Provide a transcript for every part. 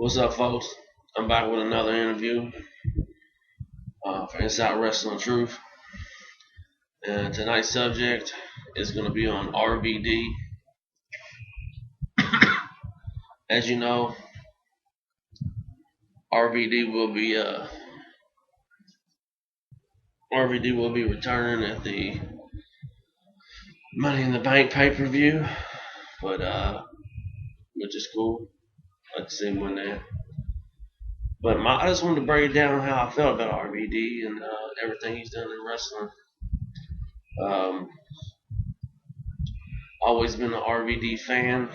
What's up, folks? I'm back with another interview for InsideWrestlingTruth. And tonight's subject is going to be on RVD. As you know, RVD will be returning at the Money in the Bank pay-per-view, which is cool. I'd like to see him win that. But I just wanted to break down how I felt about RVD and everything he's done in wrestling. Always been an RVD fan.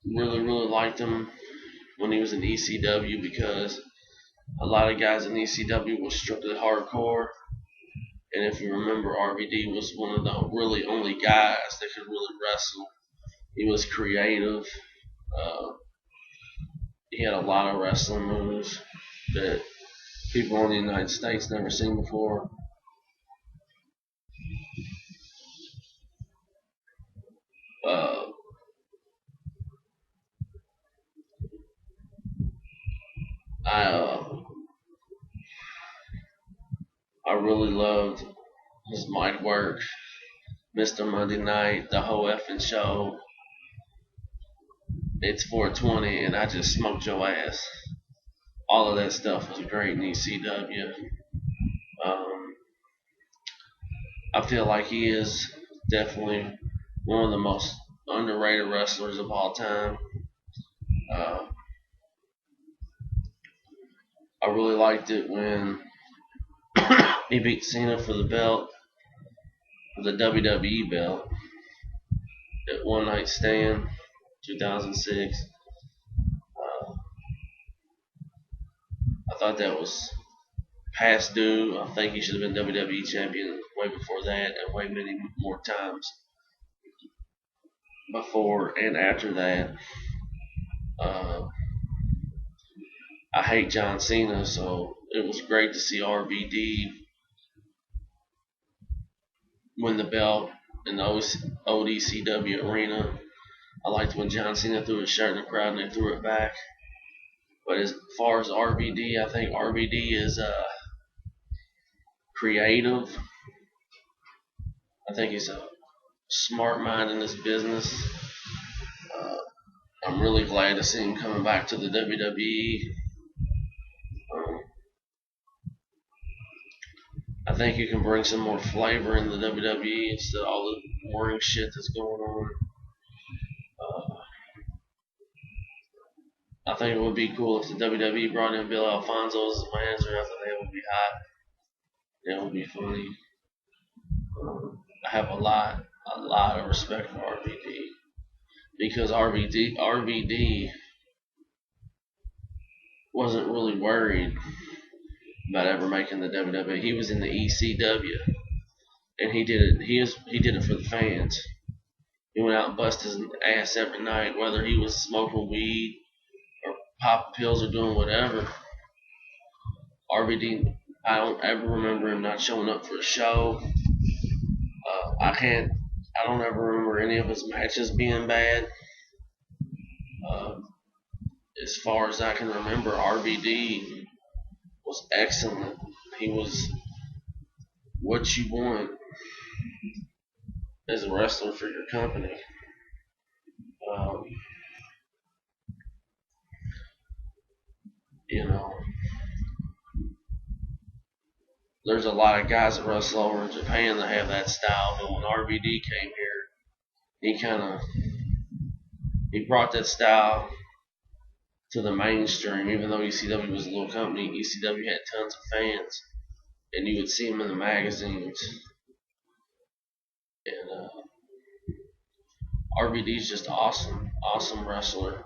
Really liked him when he was in ECW because a lot of guys in ECW were strictly hardcore. And if you remember, RVD was one of the really only guys that could really wrestle. He was creative. He had a lot of wrestling moves that people in the United States never seen before. I really loved his mic work, Mr. Monday Night, the whole effing show. It's 420 and I just smoked your ass. All of that stuff was great in ECW. I feel like he is definitely one of the most underrated wrestlers of all time. I really liked it when he beat Cena for the belt, for the WWE belt, at One Night Stand, 2006. I thought that was past due. I think he should have been WWE champion way before that and way many more times before and after that. I hate John Cena, so it was great to see RVD win the belt in the old ECW arena. I liked when John Cena threw his shirt in the crowd and they threw it back. But as far as RVD, I think RVD is creative. I think he's a smart mind in this business. I'm really glad to see him coming back to the WWE. I think you can bring some more flavor in the WWE instead of all the boring shit that's going on. I think it would be cool if the WWE brought in Bill Alfonso as a manager. I think that would be hot. That would be funny. I have a lot of respect for RVD because RVD wasn't really worried about ever making the WWE. He was in the ECW, and he did it for the fans. He went out and busted his ass every night, whether he was smoking weed or popping pills or doing whatever. RVD, I don't ever remember him not showing up for a show. I don't ever remember any of his matches being bad. As far as I can remember, RVD was excellent. He was what you want as a wrestler for your company. There's a lot of guys that wrestle over in Japan that have that style, but when RVD came here, he brought that style to the mainstream. Even though ECW was a little company, ECW had tons of fans, and you would see him in the magazines. And RVD's just awesome wrestler.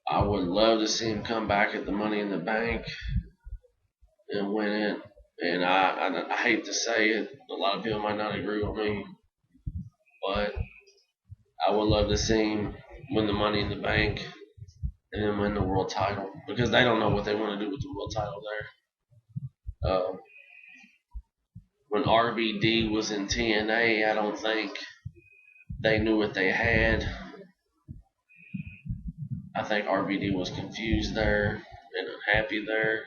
I would love to see him come back at the Money in the Bank and win it. And I hate to say it, a lot of people might not agree with me, but I would love to see him win the Money in the Bank and then win the world title because they don't know what they want to do with the world title there. when RVD was in TNA, I don't think they knew what they had. I think RVD was confused there and unhappy there.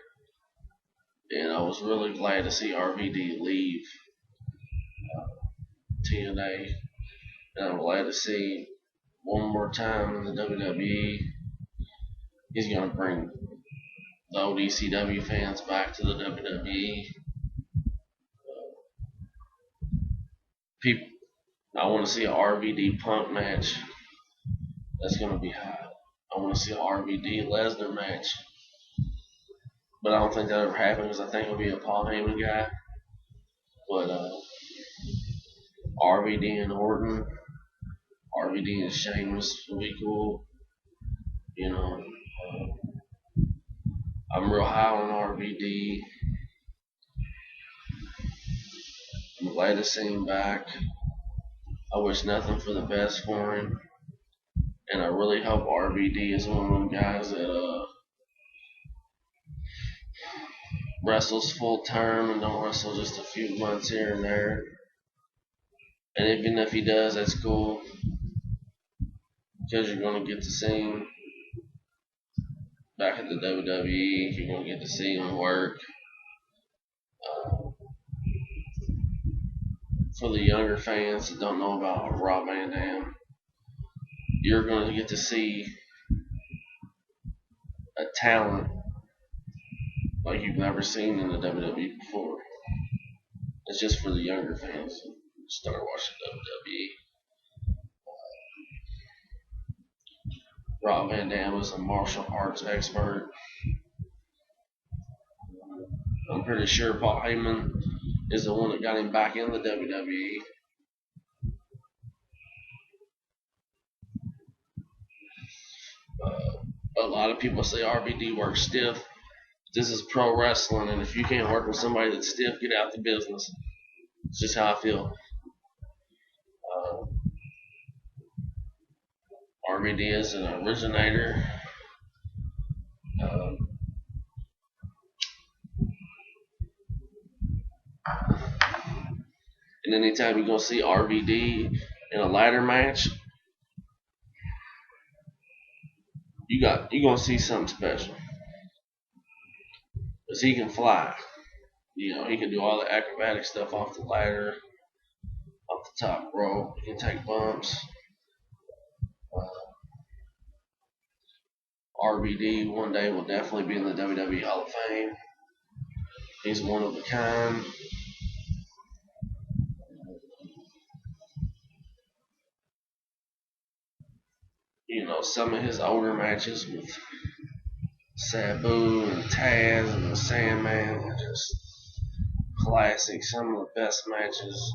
And I was really glad to see RVD leave TNA. And I'm glad to see one more time in the WWE. He's going to bring the old ECW fans back to the WWE. People, I want to see a RVD Punk match. That's going to be hot. I want to see a RVD Lesnar match. But I don't think that ever happened because I think it'll be a Paul Heyman guy. But RVD and Orton, RVD and Sheamus will be cool. You know, I'm real high on RVD. I'm glad to see him back. I wish nothing for the best for him. And I really hope RVD is one of them guys that wrestles full term and don't wrestle just a few months here and there. And even if he does, that's cool. Because you're going to get to see him back at the WWE. You're going to get to see him work. For the younger fans that don't know about Rob Van Dam, you're going to get to see a talent like you've never seen in the WWE before. It's just for the younger fans who start watching WWE. Rob Van Dam is a martial arts expert. I'm pretty sure Paul Heyman is the one that got him back in the WWE. A lot of people say RVD works stiff. This is pro wrestling, and if you can't work with somebody that's stiff, get out the business. It's just how I feel. RVD is an originator. And anytime you're going to see RVD in a ladder match, you're going to see something special. Because he can fly. You know, he can do all the acrobatic stuff off the ladder, off the top rope. He can take bumps. RVD one day will definitely be in the WWE Hall of Fame. He's one of a kind. You know, some of his older matches with Sabu and Taz and the Sandman are just classic. Some of the best matches.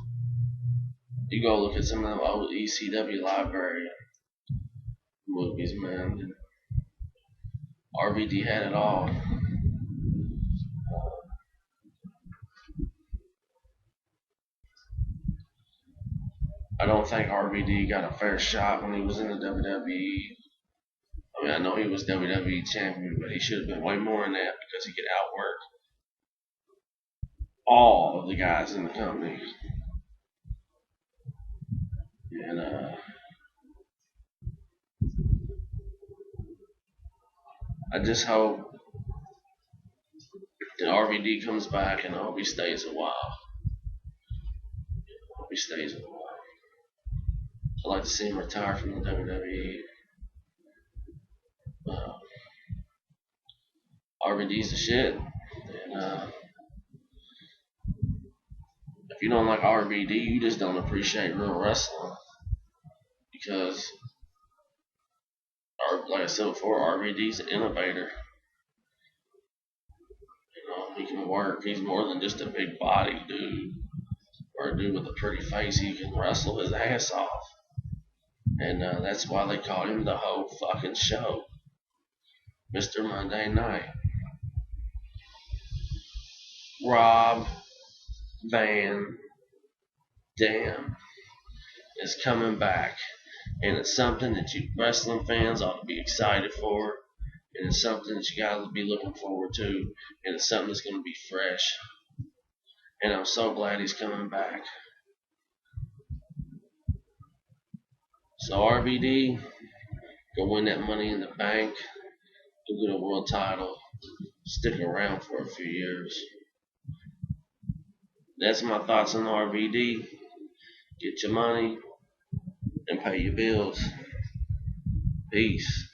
You go look at some of the old ECW library movies, man. RVD had it all. I don't think RVD got a fair shot when he was in the WWE. I mean, I know he was WWE champion, but he should have been way more than that because he could outwork all of the guys in the company. And I just hope that RVD comes back, and I hope he stays a while. I hope he stays a while. I'd like to see him retire from the WWE. RVD's the shit. And if you don't like RVD, you just don't appreciate real wrestling. Because, like I said before, RVD's an innovator. You know, he can work. He's more than just a big body dude or a dude with a pretty face. He can wrestle his ass off. And that's why they call him the whole fucking show. Mr. Monday Night. Rob Van Dam is coming back. And it's something that you wrestling fans ought to be excited for. And it's something that you got to be looking forward to. And it's something that's going to be fresh. And I'm so glad he's coming back. So RVD, go win that Money in the Bank, go get a world title, stick around for a few years. That's my thoughts on RVD. Get your money and pay your bills. Peace.